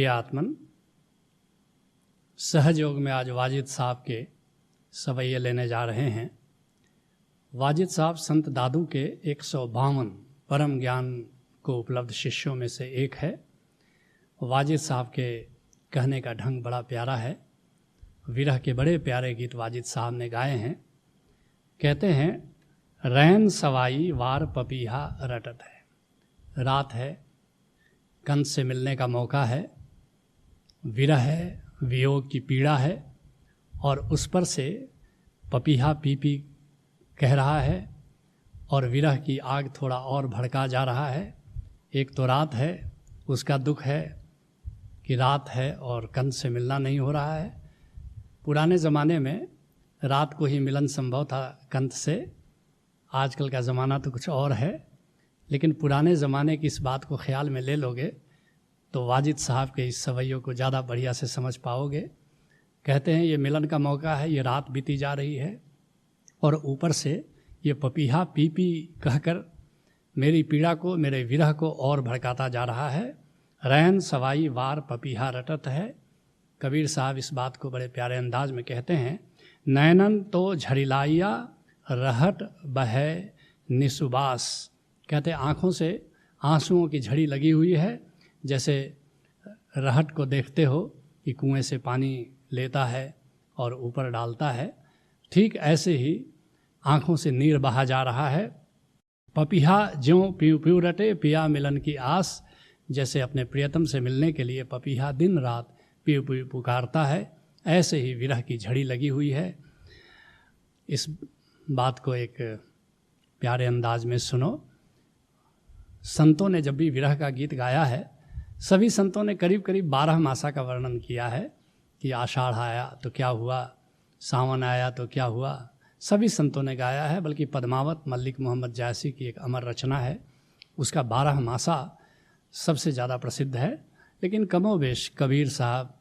प्रिय आत्मन, सहयोग में आज वाजिद साहब के सवैये लेने जा रहे हैं। वाजिद साहब संत दादू के 152 परम ज्ञान को उपलब्ध शिष्यों में से एक है। वाजिद साहब के कहने का ढंग बड़ा प्यारा है। विरह के बड़े प्यारे गीत वाजिद साहब ने गाए हैं। कहते हैं, रैन सवाई वार पपीहा रटत है। रात है, कंस से मिलने का मौका है, विरह है, वियोग की पीड़ा है और उस पर से पपीहा पी पी कह रहा है और विरह की आग थोड़ा और भड़का जा रहा है। एक तो रात है, उसका दुख है कि रात है और कंस से मिलना नहीं हो रहा है। पुराने ज़माने में रात को ही मिलन संभव था कंस से। आजकल का ज़माना तो कुछ और है, लेकिन पुराने ज़माने की इस बात को ख्याल में ले लोगे तो वाजिद साहब के इस सवैयों को ज़्यादा बढ़िया से समझ पाओगे। कहते हैं, ये मिलन का मौका है, ये रात बीती जा रही है और ऊपर से ये पपीहा पी पी कहकर मेरी पीड़ा को, मेरे विरह को और भड़काता जा रहा है। रैन सवाई वार पपीहा रटत है। कबीर साहब इस बात को बड़े प्यारे अंदाज में कहते हैं, नैनन तो झरिलाइया रहट बहे निसुबास। कहते आँखों से आंसुओं की झड़ी लगी हुई है। जैसे रहट को देखते हो कि कुएं से पानी लेता है और ऊपर डालता है, ठीक ऐसे ही आँखों से नीर बहा जा रहा है। पपीहा ज्यों पीऊ पीऊ रटे पिया मिलन की आस। जैसे अपने प्रियतम से मिलने के लिए पपीहा दिन रात पीऊ पीऊ पुकारता है, ऐसे ही विरह की झड़ी लगी हुई है। इस बात को एक प्यारे अंदाज में सुनो। संतों ने जब भी विरह का गीत गाया है, सभी संतों ने करीब करीब 12 मासा का वर्णन किया है कि आषाढ़ आया तो क्या हुआ, सावन आया तो क्या हुआ। सभी संतों ने गाया है, बल्कि पद्मावत मल्लिक मोहम्मद जायसी की एक अमर रचना है, उसका 12 मासा सबसे ज़्यादा प्रसिद्ध है। लेकिन कमोबेश कबीर साहब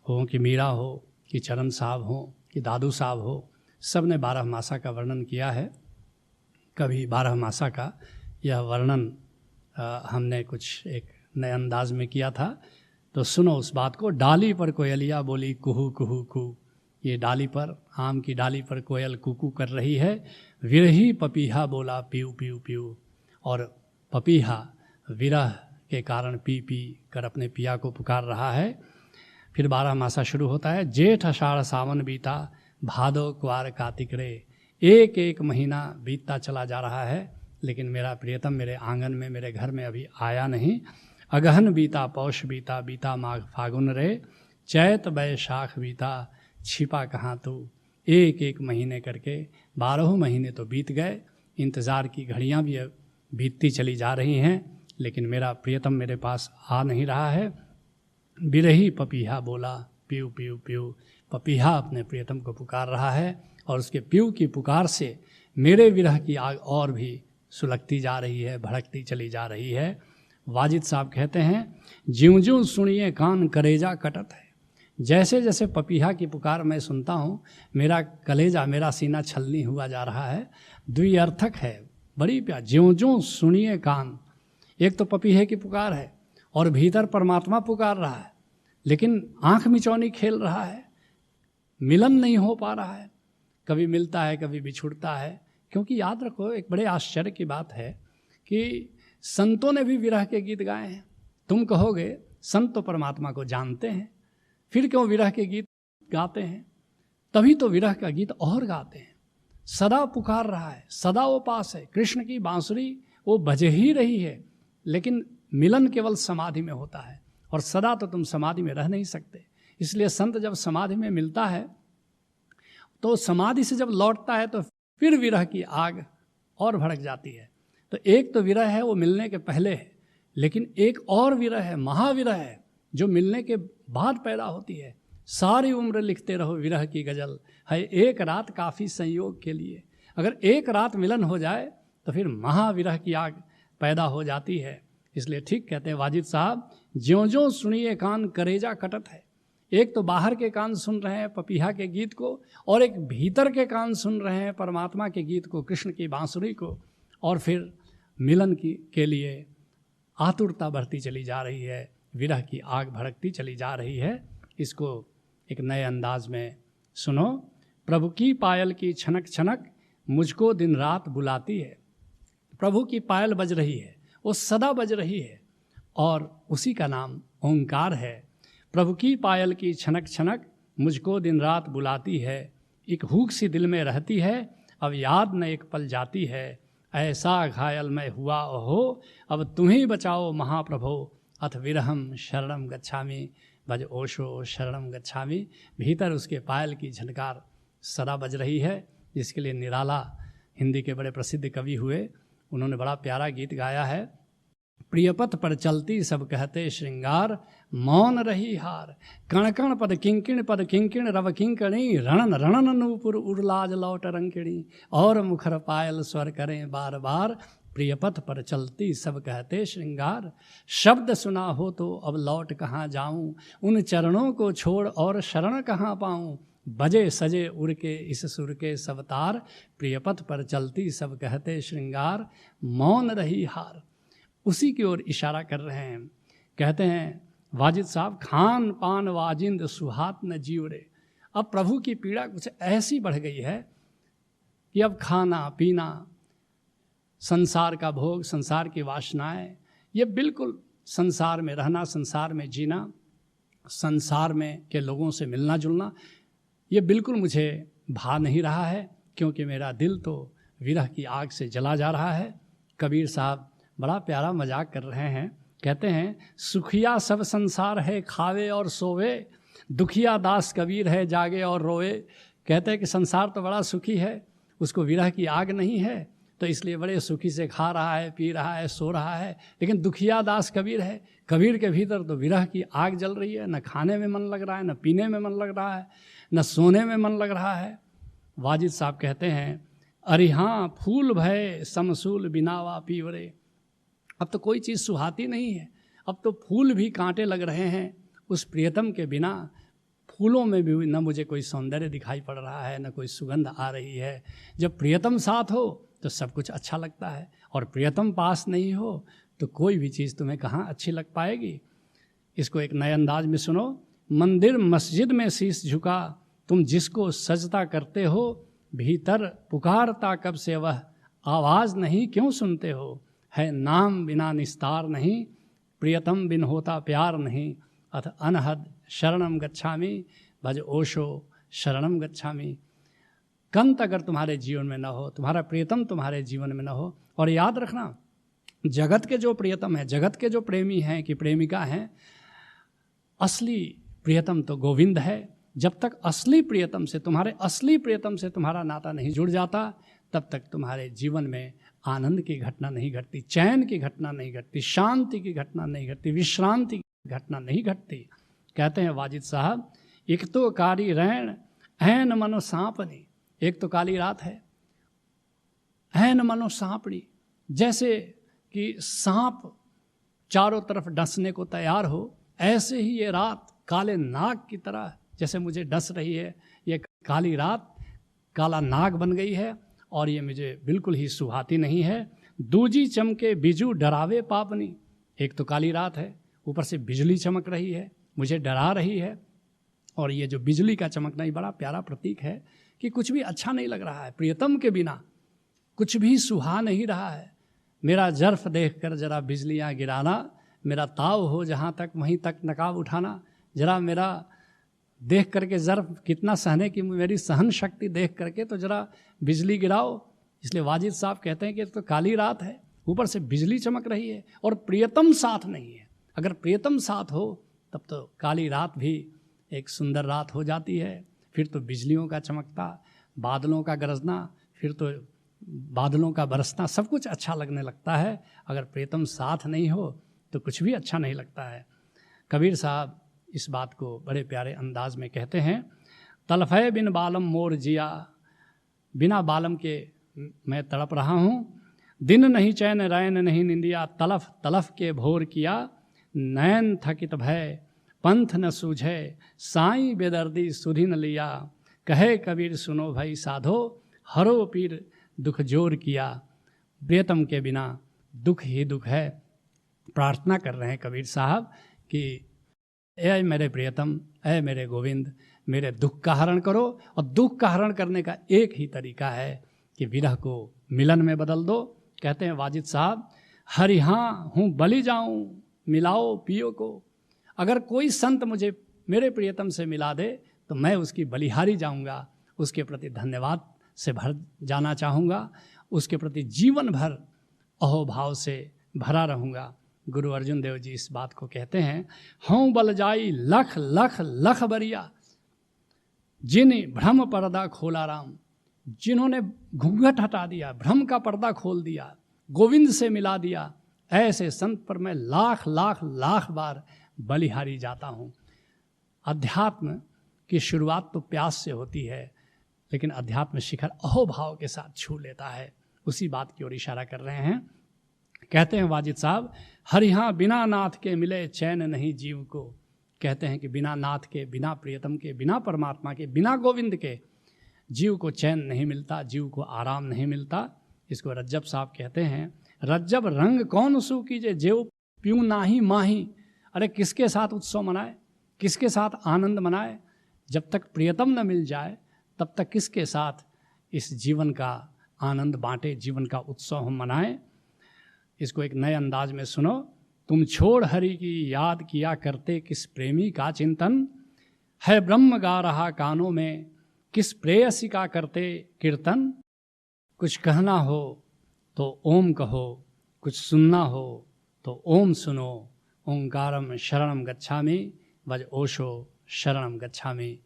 हो कि मीरा हो कि चरण साहब हो कि दादू साहब हो, सब ने 12 मासा का वर्णन किया है। कभी 12 मासा का यह वर्णन हमने कुछ एक नए अंदाज में किया था, तो सुनो उस बात को। डाली पर कोयलिया बोली कुहू कुहू कू। ये डाली पर, आम की डाली पर कोयल कुकू कर रही है। विरही पपीहा बोला पीऊ पीऊ पीऊ। और पपीहा विरह के कारण पी पी कर अपने पिया को पुकार रहा है। फिर 12 मासा शुरू होता है। जेठ आषाढ़ सावन बीता भादो क्वार कार्तिक रे। एक एक महीना बीतता चला जा रहा है, लेकिन मेरा प्रियतम मेरे आंगन में, मेरे घर में अभी आया नहीं। अगहन बीता पौष बीता बीता माघ फागुन रे। चैत बैशाख बीता छिपा कहाँ तू। एक एक महीने करके 12 महीने तो बीत गए। इंतज़ार की घड़ियाँ भी बीतती चली जा रही हैं, लेकिन मेरा प्रियतम मेरे पास आ नहीं रहा है। बिरही पपीहा बोला पीऊ पीऊ पीऊ। पपीहा अपने प्रियतम को पुकार रहा है और उसके पीऊ की पुकार से मेरे विरह की आग और भी सुलगती जा रही है, भड़कती चली जा रही है। वाजिद साहब कहते हैं, ज्यों ज्यों सुनिए कान कलेजा कटत है। जैसे जैसे पपीहा की पुकार मैं सुनता हूँ, मेरा कलेजा, मेरा सीना छलनी हुआ जा रहा है। द्विअर्थक है, बड़ी प्यार। ज्यों ज्यों सुनिए कान, एक तो पपीहे की पुकार है और भीतर परमात्मा पुकार रहा है, लेकिन आँख मिचौनी खेल रहा है, मिलन नहीं हो पा रहा है। कभी मिलता है, कभी बिछुड़ता है। क्योंकि याद रखो, एक बड़े आश्चर्य की बात है कि संतों ने भी विरह के गीत गाए हैं। तुम कहोगे संत तो परमात्मा को जानते हैं, फिर क्यों विरह के गीत गाते हैं? तभी तो विरह का गीत और गाते हैं। सदा पुकार रहा है, सदा वो पास है। कृष्ण की बांसुरी वो बज ही रही है, लेकिन मिलन केवल समाधि में होता है और सदा तो तुम समाधि में रह नहीं सकते। इसलिए संत जब समाधि में मिलता है तो समाधि से जब लौटता है तो फिर विरह की आग और भड़क जाती है। तो एक तो विरह है वो मिलने के पहले है, लेकिन एक और विरह है, महाविरह है, जो मिलने के बाद पैदा होती है। सारी उम्र लिखते रहो विरह की गज़ल, है एक रात काफ़ी संयोग के लिए। अगर एक रात मिलन हो जाए तो फिर महाविरह की आग पैदा हो जाती है। इसलिए ठीक कहते हैं वाजिद साहब, ज्यों ज्यों सुनिए कान कलेजा कटत है। एक तो बाहर के कान सुन रहे हैं पपीहा के गीत को, और एक भीतर के कान सुन रहे हैं परमात्मा के गीत को, कृष्ण की बांसुरी को, और फिर मिलन के लिए आतुरता बढ़ती चली जा रही है। विरह की आग भड़कती चली जा रही है। इसको एक नए अंदाज में सुनो। प्रभु की पायल की छनक छनक मुझको दिन रात बुलाती है। प्रभु की पायल बज रही है, वो सदा बज रही है, और उसी का नाम ओंकार है। प्रभु की पायल की छनक छनक मुझको दिन रात बुलाती है। एक हुक सी दिल में रहती है, अब याद न एक पल जाती है। ऐसा घायल मैं हुआ ओहो, अब तुम्ही बचाओ महाप्रभो। अथ विरहम शरणम गच्छामि भज ओशो शरणम गच्छामि। भीतर उसके पायल की झनकार सदा बज रही है, जिसके लिए निराला हिंदी के बड़े प्रसिद्ध कवि हुए, उन्होंने बड़ा प्यारा गीत गाया है। प्रियपथ पर चलती सब कहते श्रृंगार, मौन रही हार। कण कण पद किंकिण रव किंकणी, रणन रणन नूपुर उड़लाज लौट रंकिणी। और मुखर पायल स्वर करें बार बार, प्रियपथ पर चलती सब कहते श्रृंगार। शब्द सुना हो तो अब लौट कहाँ जाऊं, उन चरणों को छोड़ और शरण कहाँ पाऊं। बजे सजे उड़ के इस सुर के सब तार, प्रियपथ पर चलती सब कहते श्रृंगार, मौन रही हार। उसी की ओर इशारा कर रहे हैं। कहते हैं वाजिद साहब, खान पान वाजिंद सुहात न जीवरे। अब प्रभु की पीड़ा कुछ ऐसी बढ़ गई है कि अब खाना पीना, संसार का भोग, संसार की वासनाएं, ये बिल्कुल संसार में रहना, संसार में जीना, संसार में के लोगों से मिलना जुलना, ये बिल्कुल मुझे भा नहीं रहा है, क्योंकि मेरा दिल तो विरह की आग से जला जा रहा है। कबीर साहब बड़ा प्यारा मजाक कर रहे हैं। कहते हैं सुखिया सब संसार है खावे और सोवे, दुखिया दास कबीर है जागे और रोए। कहते हैं कि संसार तो बड़ा सुखी है, उसको विरह की आग नहीं है, तो इसलिए बड़े सुखी से खा रहा है, पी रहा है, सो रहा है। लेकिन दुखिया दास कबीर है, कबीर के भीतर तो विरह की आग जल रही है। न खाने में मन लग रहा है, न पीने में मन लग रहा है, न सोने में मन लग रहा है। वाजिद साहब कहते हैं अरिहाँ फूल भय समसूल बिनावा पीवरे। अब तो कोई चीज़ सुहाती नहीं है, अब तो फूल भी कांटे लग रहे हैं उस प्रियतम के बिना। फूलों में भी न मुझे कोई सौंदर्य दिखाई पड़ रहा है, न कोई सुगंध आ रही है। जब प्रियतम साथ हो तो सब कुछ अच्छा लगता है, और प्रियतम पास नहीं हो तो कोई भी चीज़ तुम्हें कहाँ अच्छी लग पाएगी। इसको एक नए अंदाज में सुनो। मंदिर मस्जिद में शीश झुका, तुम जिसको सजदा करते हो, भीतर पुकारता कब से वह, आवाज़ नहीं क्यों सुनते हो। है नाम बिना निस्तार नहीं, प्रियतम बिन होता प्यार नहीं। अथ अनहद शरणम गच्छामि भज ओशो शरणम गच्छामि। कंत अगर तुम्हारे जीवन में न हो, तुम्हारा प्रियतम तुम्हारे जीवन में न हो, और याद रखना जगत के जो प्रियतम है, जगत के जो प्रेमी हैं कि प्रेमिका हैं, असली प्रियतम तो गोविंद है। जब तक असली प्रियतम से, तुम्हारे असली प्रियतम से तुम्हारा नाता नहीं जुड़ जाता, तब तक तुम्हारे जीवन में आनंद की घटना नहीं घटती, चैन की घटना नहीं घटती, शांति की घटना नहीं घटती, विश्रांति की घटना नहीं घटती। कहते हैं वाजिद साहब, एक तो कारी रैन ऐन मनो सांपनी। एक तो काली रात है, ऐन मनो सांपड़ी, जैसे कि सांप चारों तरफ डसने को तैयार हो, ऐसे ही ये रात काले नाग की तरह जैसे मुझे डस रही है। ये काली रात काला नाग बन गई है, और ये मुझे बिल्कुल ही सुहाती नहीं है। दूजी चमके बिजू डरावे पापनी। एक तो काली रात है, ऊपर से बिजली चमक रही है, मुझे डरा रही है। और ये जो बिजली का चमकना, ये बड़ा प्यारा प्रतीक है कि कुछ भी अच्छा नहीं लग रहा है, प्रियतम के बिना कुछ भी सुहा नहीं रहा है। मेरा जर्फ देखकर जरा बिजलियाँ गिराना, मेरा ताव हो जहाँ तक वहीं तक नकाब उठाना। जरा मेरा देख करके जर्फ कितना सहने की, मेरी सहन शक्ति देख करके तो जरा बिजली गिराओ। इसलिए वाजिद साहब कहते हैं कि तो काली रात है, ऊपर से बिजली चमक रही है, और प्रियतम साथ नहीं है। अगर प्रियतम साथ हो तब तो काली रात भी एक सुंदर रात हो जाती है। फिर तो बिजलियों का चमकता, बादलों का गरजना, फिर तो बादलों का बरसना, सब कुछ अच्छा लगने लगता है। अगर प्रियतम साथ नहीं हो तो कुछ भी अच्छा नहीं लगता है। कबीर साहब इस बात को बड़े प्यारे अंदाज में कहते हैं, तलफ़े बिन बालम मोर जिया। बिना बालम के मैं तड़प रहा हूँ, दिन नहीं चैन रैन नहीं निंदिया। तलफ तलफ के भोर किया, नैन थकित भय पंथ न सूझे। साईं बेदर्दी सुधि न लिया, कहे कबीर सुनो भाई साधो। हरो पीर दुख जोर किया। प्रियतम के बिना दुख ही दुख है। प्रार्थना कर रहे हैं कबीर साहब कि ऐ मेरे प्रियतम, ऐ मेरे गोविंद, मेरे दुख का हरण करो। और दुख का हरण करने का एक ही तरीका है कि विरह को मिलन में बदल दो। कहते हैं वाजिद साहब, हरि हाँ हूँ बलि जाऊँ, मिलाओ पियो को। अगर कोई संत मुझे मेरे प्रियतम से मिला दे तो मैं उसकी बलिहारी जाऊँगा, उसके प्रति धन्यवाद से भर जाना चाहूँगा, उसके प्रति जीवन भर अहोभाव से भरा रहूँगा। गुरु अर्जुन देव जी इस बात को कहते हैं, हूँ बल जाई लख लख लख बरिया, जिन भ्रम पर्दा खोला राम। जिन्होंने घूंघट हटा दिया, भ्रम का पर्दा खोल दिया, गोविंद से मिला दिया, ऐसे संत पर मैं लाख लाख लाख बार बलिहारी जाता हूँ। अध्यात्म की शुरुआत तो प्यास से होती है, लेकिन अध्यात्म शिखर अहोभाव के साथ छू लेता है। उसी बात की ओर इशारा कर रहे हैं। कहते हैं वाजिद साहब, हरिहाँ बिना नाथ के मिले चैन नहीं जीव को। कहते हैं कि बिना नाथ के, बिना प्रियतम के, बिना परमात्मा के, बिना गोविंद के जीव को चैन नहीं मिलता, जीव को आराम नहीं मिलता। इसको रज्जब साहब कहते हैं, रज्जब रंग कौन सू कीजे, जेव प्यूं नाही माही। अरे किसके साथ उत्सव मनाए, किसके साथ आनंद मनाए? जब तक प्रियतम न मिल जाए तब तक किसके साथ इस जीवन का आनंद बांटे, जीवन का उत्सव हम मनाएं। इसको एक नए अंदाज में सुनो। तुम छोड़ हरि की याद किया करते, किस प्रेमी का चिंतन है ब्रह्म गा रहा कानों में, किस प्रेयसी का करते कीर्तन। कुछ कहना हो तो ओम कहो, कुछ सुनना हो तो ओम सुनो। ओंकारम शरणम गच्छामि, वज ओशो शरणम गच्छामि।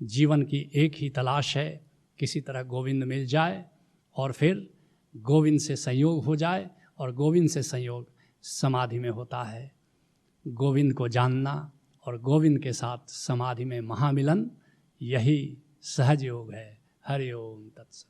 जीवन की एक ही तलाश है, किसी तरह गोविंद मिल जाए और फिर गोविंद से संयोग हो जाए, और गोविंद से संयोग समाधि में होता है। गोविंद को जानना और गोविंद के साथ समाधि में महामिलन, यही सहज योग है। हरि ओम तत्सत।